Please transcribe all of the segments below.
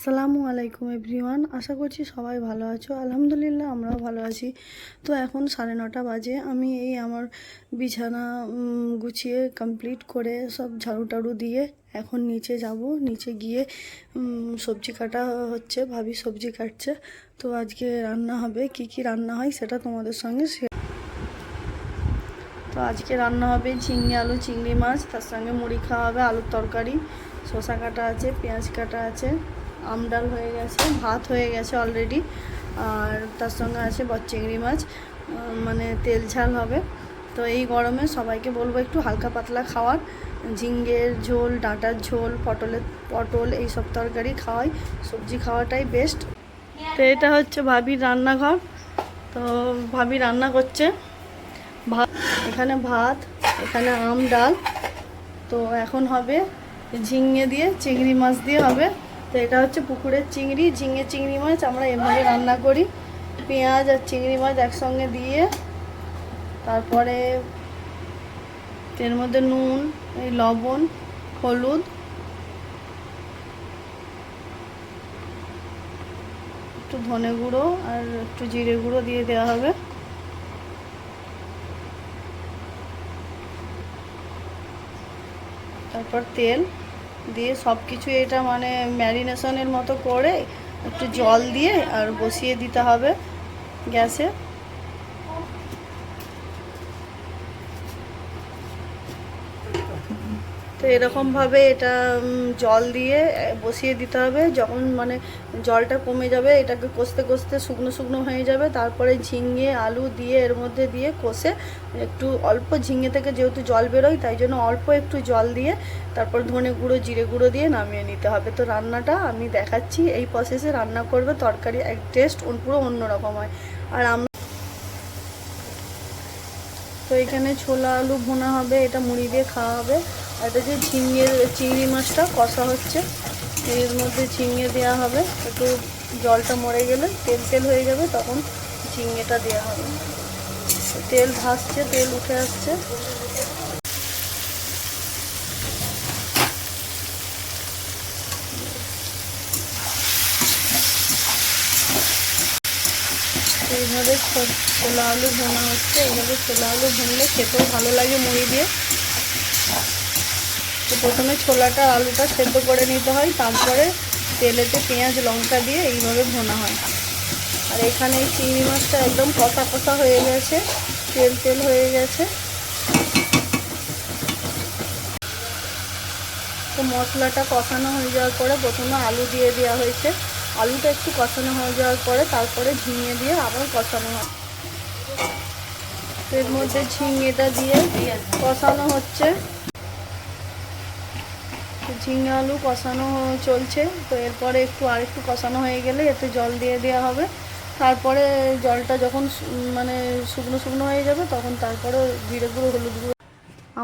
আসসালামু আলাইকুম এভরিওয়ান, আশা করছি সবাই ভালো আছো। আলহামদুলিল্লাহ আমরাও ভালো আছি। তো এখন 9:30 বাজে। আমি এই আমার বিছানা গুছিয়ে কমপ্লিট করে সব ঝাড়ু টাড়ু দিয়ে এখন নিচে যাব। নিচে গিয়ে সবজি কাটা হচ্ছে, ভাবি সবজি কাটছে। তো আজকে রান্না হবে, কি কি রান্না হয় সেটা তোমাদের সঙ্গে শেয়ার। তো আজকে রান্না হবে ঝিঙে আলু চিংড়ি মাছ, তার সঙ্গে মুড়ি খাওয়া হবে, আলুর তরকারি, শসা কাটা আছে, পেঁয়াজ কাটা আছে, আমডাল হয়ে গেছে, ভাত হয়ে গেছে অলরেডি, আর তার সঙ্গে আছে চিংড়ি মাছ, মানে তেল ঝাল হবে। তো এই গরমে সবাইকে বলবো একটু হালকা পাতলা খাওয়ার, ঝিঙ্গের ঝোল, ডাঁটার ঝোল, পটল এইসব তরকারি খাওয়াই, সবজি খাওয়াটাই বেস্ট। তো এটা হচ্ছে ভাবির রান্নাঘর। তো ভাবি রান্না করছে ভাত, এখানে ভাত, এখানে আম ডাল। তো এখন হবে ঝিঙে দিয়ে চিংড়ি মাছ দিয়ে হবে। তো এটা হচ্ছে পুকুরের চিংড়ি, ঝিঙে চিংড়ি মাছ আমরা এভাবে রান্না করি, পেঁয়াজ আর চিংড়ি মাছ একসঙ্গে দিয়ে, তারপরে এর মধ্যে নুন, এই লবণ, হলুদ, একটু ধনে গুঁড়ো আর একটু জিরে গুঁড়ো দিয়ে দেওয়া হবে। তারপর তেল দিয়ে সব কিছু এটা মানে ম্যারিনেশনের মতো করে একটু জল দিয়ে আর বসিয়ে দিতে হবে গ্যাসে। তো এরকমভাবে এটা জল দিয়ে বসিয়ে দিতে হবে। যখন মানে জলটা কমে যাবে, এটাকে কষতে কষতে শুকনো শুকনো হয়ে যাবে। তারপরে ঝিঙে আলু দিয়ে এর মধ্যে দিয়ে কষে একটু অল্প, ঝিঙে থেকে যেহেতু জল বেরোয় তাই জন্য অল্প একটু জল দিয়ে তারপর ধনে গুঁড়ো জিরে গুঁড়ো দিয়ে নামিয়ে নিতে হবে। তো রান্নাটা আমি দেখাচ্ছি, এই প্রসেসে রান্না করবে, তরকারি এক টেস্ট পুরো অন্যরকম হয়। আর আমরা তো এখানে ছোলা আলু ভুনা হবে, এটা মুড়ি দিয়ে খাওয়া হবে। আর এটা যে চিংড়ি মাছটা কষা হচ্ছে, এর মধ্যে ঝিঙে দেওয়া হবে, একটু জলটা মরে গেলে তেল তেল হয়ে যাবে, তখন ঝিঙেটা দেওয়া হবে। তেল ভাসছে, তেল উঠে আসছে। এইভাবে ছোলা আলু ভোনা হচ্ছে, এইভাবে ছোলা আলু ভুনলে খেতেও ভালো লাগে মুড়ি দিয়ে। তো প্রথমে ছোলাটা আলুটা সেদ্ধ করে নিতে হয়, তারপরে তেলেতে পেঁয়াজ লঙ্কা দিয়ে এইভাবে ভোনা হয়। আর এখানে এই চিংড়ি মাছটা একদম কষা কষা হয়ে গেছে, তেল তেল হয়ে গেছে। তো মশলাটা কষানো হয়ে যাওয়ার পরে প্রথমে আলু দিয়ে দেওয়া হয়েছে, আলুটা একটু কষানো হয়ে যাওয়ার পরে তারপরে ঝিঙে দিয়ে আবার কষানো হয়। এর মধ্যে ঝিঙেটা দিয়ে কষানো হচ্ছে, ঝিঙে আলু কষানো চলছে। তো এরপরে আরেকটু কষানো হয়ে গেলে এতে জল দিয়ে দেওয়া হবে। তারপরে জলটা যখন মানে শুকনো শুকনো হয়ে যাবে তখন তারপরে জিরে গুঁড়ো, হলুদ গুঁড়ো।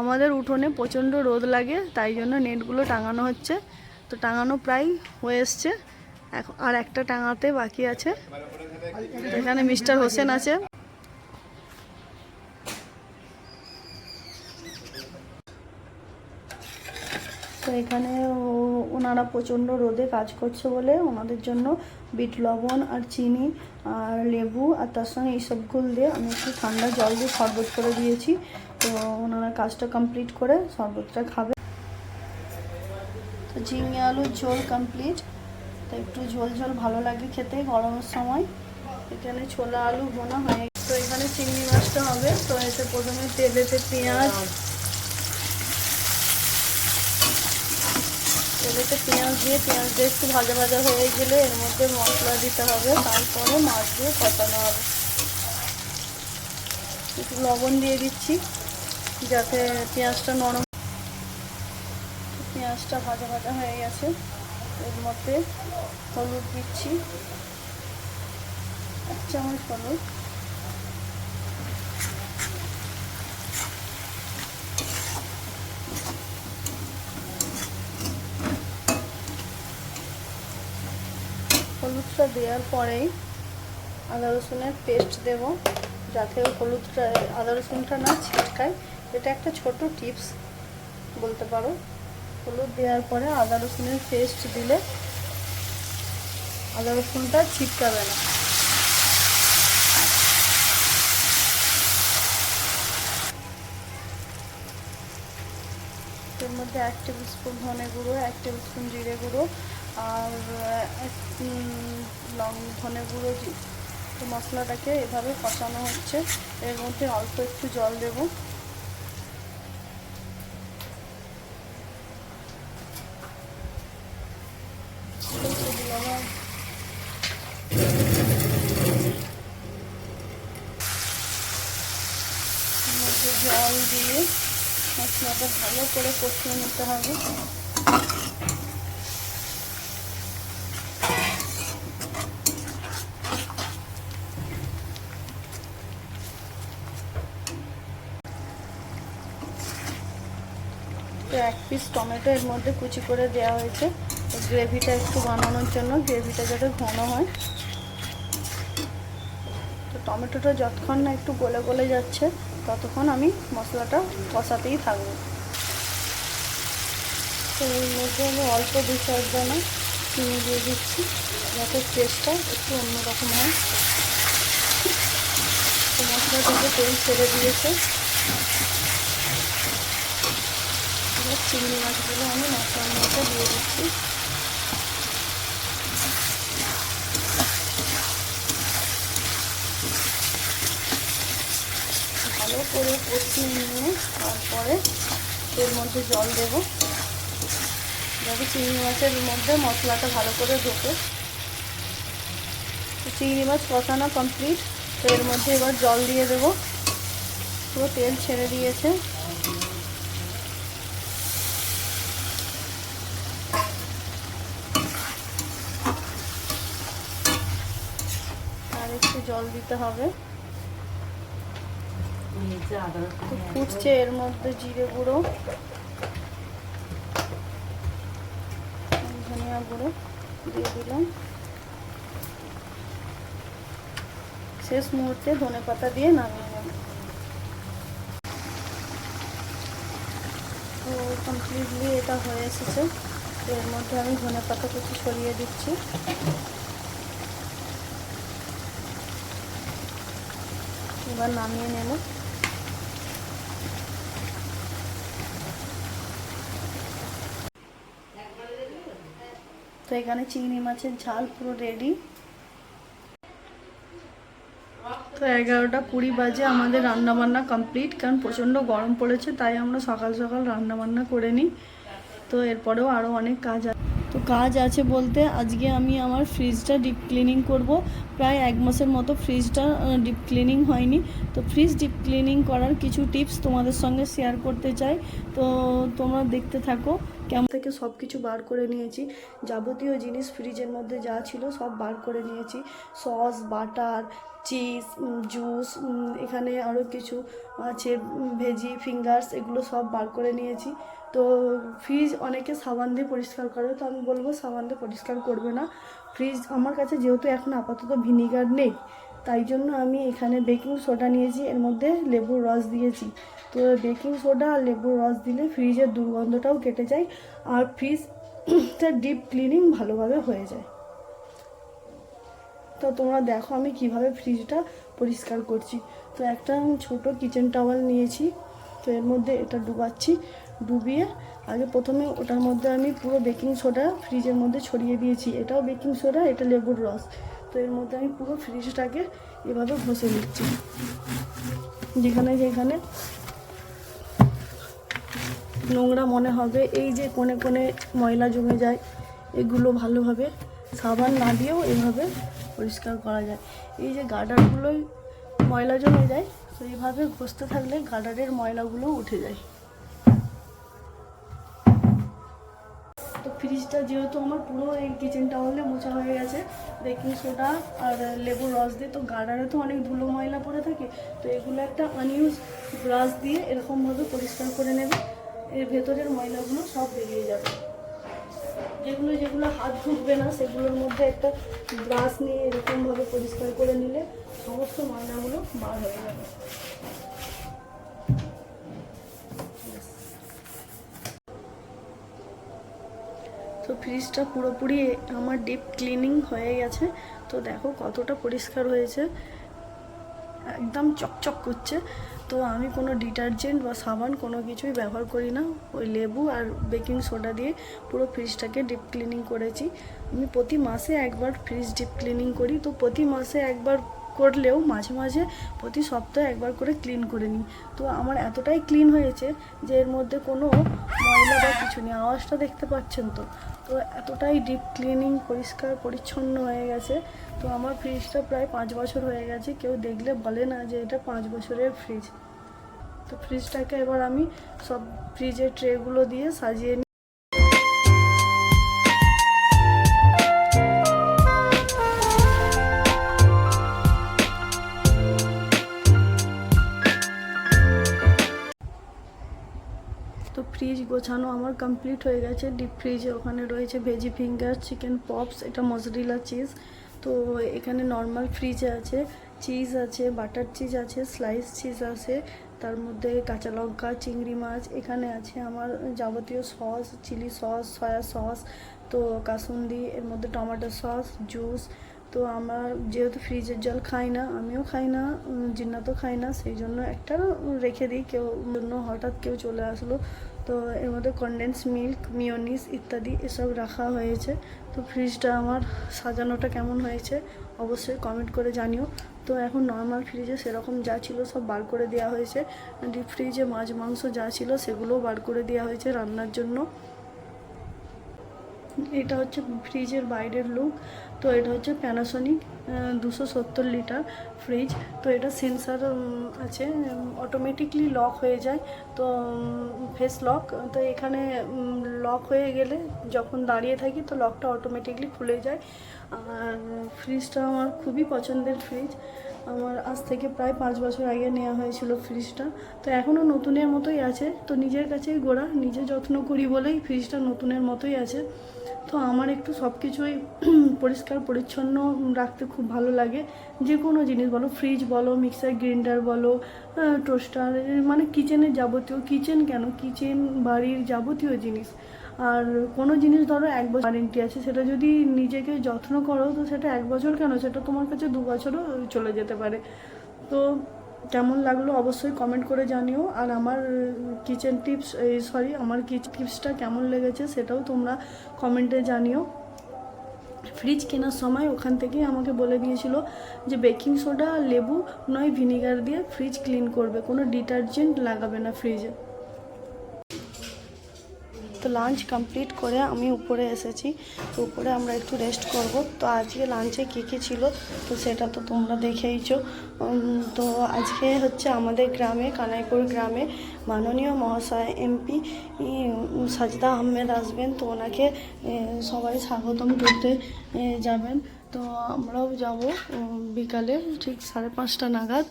আমাদের উঠোনে প্রচণ্ড রোদ লাগে, তাই জন্য নেটগুলো টাঙানো হচ্ছে। তো টাঙানো প্রায় হয়ে এসছে, এখন আর একটা টাঙাতে বাকি আছে। এখানে মিস্টার হোসেন আছে। তো এখানে ওনারা প্রচণ্ড রোদে কাজ করছে বলে ওনাদের জন্য বিট লবণ আর চিনি আর লেবু আর তার সঙ্গে এইসবগুলো দিয়ে আমি একটু ঠান্ডা জল দিয়ে শরবত করে দিয়েছি। তো ওনারা কাজটা কমপ্লিট করে শরবতটা খাবে। তো ঝিঙে আলুর ঝোল কমপ্লিট। তো একটু ঝোল ঝোল ভালো লাগে খেতে গরমের সময়। এখানে ছোলা আলু বোনা হয়ে, তো এখানে চিংড়ি মাছটা হবে। তো এতে প্রথমে তেলেতে পেঁয়াজ দিয়ে একটু ভাজা ভাজা হয়ে গেলে এর মধ্যে মশলা দিতে হবে, তারপরে মাছ দিয়ে কষানো হবে। একটু লবণ দিয়ে দিচ্ছি যাতে পেঁয়াজটা নরম। পেঁয়াজটা ভাজা ভাজা হয়ে গেছে, এর মধ্যে হলুদ দিচ্ছি, 1 চামচ হলুদ, হলুদটা দেওয়ার পরেই আদা রসুনের পেস্ট দেব, যাতে হলুদটা আদা রসুনটা না ছিটকায়। এটা একটা ছোট টিপস বলতে পারো। হলুদ দেওয়ার পরে আদা রসুনের পেস্ট দিলে আদা রসুনটা ছিটকাবে না। এর মধ্যে 1 টেবিল স্পুন ধনে গুঁড়ো, 1 টেবিল স্পুন জিরে গুঁড়ো আর ধনে গুঁড়ো। তো মশলাটাকে এভাবে কষানো হচ্ছে। এর মধ্যে অল্প একটু জল দেব। জল দিয়ে মশলাটা ভালো করে কষিয়ে নিতে হবে। তো 1 পিস টমেটো এর মধ্যে কুচি করে দেওয়া হয়েছে গ্রেভিটা একটু বানানোর জন্য, গ্রেভিটা যাতে ঘন হয়। তো টমেটোটা যতক্ষণ না একটু গলে গলে যাচ্ছে ততক্ষণ আমি মশলাটা কষাতেই থাকবো। তো এর মধ্যে আমি অল্প 2-4 দানা চিনি দিয়ে দিচ্ছি যাতে টেস্টটা একটু অন্যরকম হয়। তো মশলাটাকে তেল ছেড়ে দিয়েছে। এবার চিংড়ি মাছগুলো আমি মশলার মধ্যে দিয়ে দিচ্ছি। ভালো করে কষিয়ে নিয়ে তারপরে এর মধ্যে জল দেব যাতে চিংড়ি মাছের মধ্যে মশলাটা ভালো করে ঢোকে। চিংড়ি মাছ কষানো কমপ্লিট। তো এর মধ্যে এবার জল দিয়ে দেবো। পুরো তেল ছেড়ে দিয়েছে। আর একটু জল দিতে হবে। ফুটছে, এর মধ্যে জিরে গুঁড়ো, ধনিয়া গুঁড়ো দিয়ে দিলাম। শেষ মুহূর্তে ধনেপাতা দিয়ে নামিয়ে নেব। তো কমপ্লিটলি এটা হয়ে এসেছে। এর মধ্যে আমি ধনেপাতা কুচি ছড়িয়ে দিচ্ছি। এবার নামিয়ে নেব। তো এখানে চিংড়ি মাছের ঝাল পুরো রেডি। তো 11:20 বাজে আমাদের রান্নাবান্না কমপ্লিট। কারণ প্রচণ্ড গরম পড়েছে তাই আমরা সকাল সকাল রান্নাবান্না করে নিই। তো এরপরেও আরও অনেক কাজ আছে। তো কাজ আছে বলতে আজকে আমি আমার ফ্রিজটা ডিপ ক্লিনিং করব। প্রায় 1 মাসের মতো ফ্রিজটা ডিপ ক্লিনিং হয়নি। তো ফ্রিজ ডিপ ক্লিনিং করার কিছু টিপস তোমাদের সঙ্গে শেয়ার করতে চাই। তো তোমরা দেখতে থাকো। কেমন থেকে সব কিছু বার করে নিয়েছি, যাবতীয় জিনিস ফ্রিজের মধ্যে যা ছিল সব বার করে নিয়েছি। সস, বাটার, চিজ, জুস, এখানে আরও কিছু আছে ভেজি ফিঙ্গার্স, এগুলো সব বার করে নিয়েছি। তো ফ্রিজ অনেকে সাবান দিয়ে পরিষ্কার করে, তো আমি বলবো সাবান দিয়ে পরিষ্কার করবে না। ফ্রিজ আমার কাছে যেহেতু এখন আপাতত ভিনিগার নেই তাই জন্য আমি এখানে বেকিং সোডা নিয়েছি, এর মধ্যে লেবুর রস দিয়েছি। তো বেকিং সোডা আর লেবুর রস দিলে ফ্রিজের দুর্গন্ধটাও কেটে যায় আর ফ্রিজটা ডিপ ক্লিনিং ভালোভাবে হয়ে যায়। তো তোমরা দেখো আমি কিভাবে ফ্রিজটা পরিষ্কার করছি। তো একটা ছোট কিচেন টাওয়াল নিয়েছি। তো এর মধ্যে এটা ডুবাচ্ছি, ডুবিয়ে আগে প্রথমে ওটার মধ্যে আমি পুরো বেকিং সোডা ফ্রিজের মধ্যে ছড়িয়ে দিয়েছি। এটাও বেকিং সোডা, এটা লেবুর রস। তো এর মধ্যে আমি পুরো ফ্রিজটাকে এভাবে ঘষে নিচ্ছি। যেখানে যেখানে নোংরা মনে হবে, এই যে কোণে কোণে ময়লা জমে যায়, এগুলো ভালোভাবে সাবান না দিয়েও এভাবে পরিষ্কার করা যায়। এই যে গার্ডারগুলোই ময়লা জমে যায়, তো এইভাবে ঘষতে থাকলে গার্ডারের ময়লাগুলো উঠে যায়। তো ফ্রিজটা যেহেতু আমার পুরো এই কিচেন টাওয়ালে মোছা হয়ে গেছে বেকিং সোডা আর লেবুর রস দিয়ে, তো গার্ডারে তো অনেক ধুলো ময়লা পড়ে থাকে। তো এগুলো একটা আনইউজ ব্রাশ দিয়ে এরকমভাবে পরিষ্কার করে নেবে, এর ভেতরের ময়লাগুলো সব বেরিয়ে যাবে। যেগুলো যেগুলো হাত ঢুকবে না সেগুলোর মধ্যে একটা ব্রাশ নিয়ে এরকমভাবে পরিষ্কার করে নিলে সমস্ত ময়লাগুলো বার হয়ে যাবে। তো ফ্রিজটা পুরোপুরি আমার ডিপ ক্লিনিং হয়ে গেছে। তো দেখো কতটা পরিষ্কার হয়েছে, একদম চকচক করছে। তো আমি কোনো ডিটারজেন্ট বা সাবান কোনো কিছুই ব্যবহার করি না, ওই লেবু আর বেকিং সোডা দিয়ে পুরো ফ্রিজটাকে ডিপ ক্লিনিং করেছি। আমি প্রতি মাসে একবার ফ্রিজ ডিপ ক্লিনিং করি। তো প্রতি মাসে একবার করলেও মাঝে মাঝে প্রতি সপ্তাহে একবার করে ক্লিন করে নিই। তো আমার এতটাই ক্লিন হয়েছে যে এর মধ্যে কোনো ময়লা বা কিছু নেই। আওয়াজটা দেখতে পাচ্ছেন তো? তো এতটাই ডিপ ক্লিনিং, পরিষ্কার পরিচ্ছন্ন হয়ে গেছে। তো আমার ফ্রিজটা প্রায় 5 বছর হয়ে গেছে, কেউ দেখলে বলে না যে এটা 5 বছরের ফ্রিজ। তো ফ্রিজটাকে এবার আমি সব ফ্রিজের ট্রেগুলো দিয়ে সাজিয়ে নিই। তো ফ্রিজ গোছানো আমার কমপ্লিট হয়ে গেছে। ডিপ ফ্রিজে ওখানে রয়েছে ভেজি ফিঙ্গার, চিকেন পপস, এটা মজরেলা চিজ। তো এখানে নর্মাল ফ্রিজে আছে চিজ আছে, বাটার চিজ আছে, স্লাইস চিজ আছে, তার মধ্যে কাঁচা লঙ্কা, চিংড়ি মাছ। এখানে আছে আমার যাবতীয় sauce, chilli sauce, soya sauce, তো কাসুন্দি, এর মধ্যে টমেটো সস, জুস। তো আমার যেহেতু ফ্রিজের জল খাই না, আমিও খাই না, জিন্নাতও খাই না, সেই জন্য একটা রেখে দিই। কেউ জন্য হঠাৎ কেউ চলে আসলো, তো এর মধ্যে কনডেন্স মিল্ক, মিওনিস ইত্যাদি এসব রাখা হয়েছে। তো ফ্রিজটা আমার সাজানোটা কেমন হয়েছে অবশ্যই কমেন্ট করে জানিও। তো এখন নর্মাল ফ্রিজে সেরকম যা ছিল সব বার করে দেওয়া হয়েছে। ডিপ ফ্রিজে মাছ মাংস যা ছিল সেগুলোও বার করে দেওয়া হয়েছে রান্নার জন্য। এটা হচ্ছে ফ্রিজের বাইরের লুক। তো এটা হচ্ছে প্যানাসোনিক 270 লিটার ফ্রিজ। তো এটা সেন্সার আছে, অটোমেটিকলি লক হয়ে যায়। তো ফেস লক। তো এখানে লক হয়ে গেলে যখন দাঁড়িয়ে থাকি তো লকটা অটোমেটিকলি খুলে যায়। আর ফ্রিজটা আমার খুবই পছন্দের ফ্রিজ। আমার আজ থেকে প্রায় 5 বছর আগে নেওয়া হয়েছিল ফ্রিজটা। তো এখনও নতুনের মতোই আছে। তো নিজের কাছেই গোড়া, নিজে যত্ন করি বলেই ফ্রিজটা নতুনের মতোই আছে। তো আমার একটু সব কিছুই পরিষ্কার পরিচ্ছন্ন রাখতে খুব ভালো লাগে। যে কোনো জিনিস বলো, ফ্রিজ বলো, মিক্সার গ্রাইন্ডার বলো, টোস্টার, মানে কিচেনের যাবতীয়, কিচেন কেন, কিচেন বাড়ির যাবতীয় জিনিস। আর কোনো জিনিস ধরো 1 বছর ওয়ারেন্টি আছে, সেটা যদি নিজেকে যত্ন করো তো সেটা 1 বছর কেন, সেটা তোমার কাছে 2 বছরও চলে যেতে পারে। তো কেমন লাগলো অবশ্যই কমেন্ট করে জানিও। আর আমার কিচেন টিপস, আমার কিচেন টিপসটা কেমন লেগেছে সেটাও তোমরা কমেন্টে জানিও। ফ্রিজ কেনার সময় ওখান থেকেই আমাকে বলে দিয়েছিল যে বেকিং সোডা, লেবু নয় ভিনিগার দিয়ে ফ্রিজ ক্লিন করবে, কোনো ডিটারজেন্ট লাগাবে না ফ্রিজে। তো লাঞ্চ কমপ্লিট করে আমি উপরে এসেছি। তো উপরে আমরা একটু রেস্ট করব। তো আজকে লাঞ্চে কী কী ছিল তো সেটা তো তোমরা দেখেইছো। তো আজকে হচ্ছে আমাদের গ্রামে, কানাইপুর গ্রামে মাননীয় মহাশয় এমপি সাজদা আহমেদ আসবেন। তো ওনাকে সবাই স্বাগতম করতে যাবেন। তো আমরাও যাব বিকালে ঠিক 5:30 নাগাদ।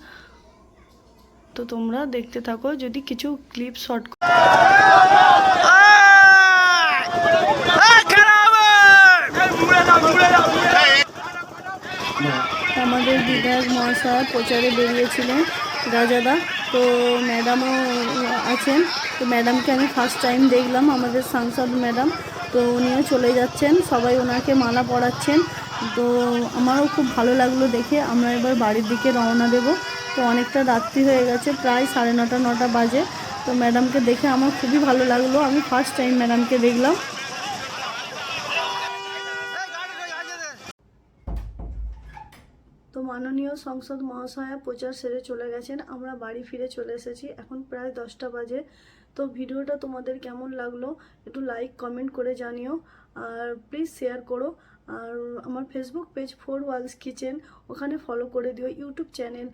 তো তোমরা দেখতে থাকো, যদি কিছু ক্লিপ শর্ট আমাদের বিধায়ক মহাশয় প্রচারে বেরিয়েছিলেন, রাজাদা। তো ম্যাডামও আছেন। তো ম্যাডামকে আমি ফার্স্ট টাইম দেখলাম, আমাদের সাংসদ ম্যাডাম। তো উনিও চলে যাচ্ছেন, সবাই ওনাকে মালা পরাচ্ছেন। তো আমারও খুব ভালো লাগলো দেখে। আমরা এবার বাড়ির দিকে রওনা দেব। তো অনেকটা রাত্রি হয়ে গেছে, প্রায় 9:30 9টা বাজে। তো ম্যাডামকে দেখে আমার খুবই ভালো লাগলো, আমি ফার্স্ট টাইম ম্যাডামকে দেখলাম। তো মাননীয় সংসদ মহাশয়া প্রচার সেরে চলে গেছেন, আমরা বাড়ি ফিরে চলে এসেছি। এখন প্রায় 10টা বাজে। তো ভিডিওটা তোমাদের কেমন লাগলো একটু লাইক কমেন্ট করে জানিও, আর প্লিজ শেয়ার করো। আর আমার ফেসবুক পেজ 4 ওয়ালস কিচেন, ওখানে ফলো করে দিও। ইউটিউব চ্যানেল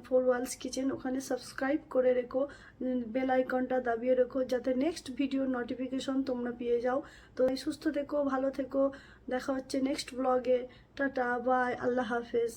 4 ওয়ালস কিচেন, ওখানে সাবস্ক্রাইব করে রেখো, বেল আইকনটা দাবিয়ে রেখো, যাতে নেক্সট ভিডিওর নোটিফিকেশন তোমরা পেয়ে যাও। তো সুস্থ থেকো, ভালো থেকো, দেখা হচ্ছে নেক্সট ব্লগে। টাটা, বাই, আল্লাহ হাফেজ।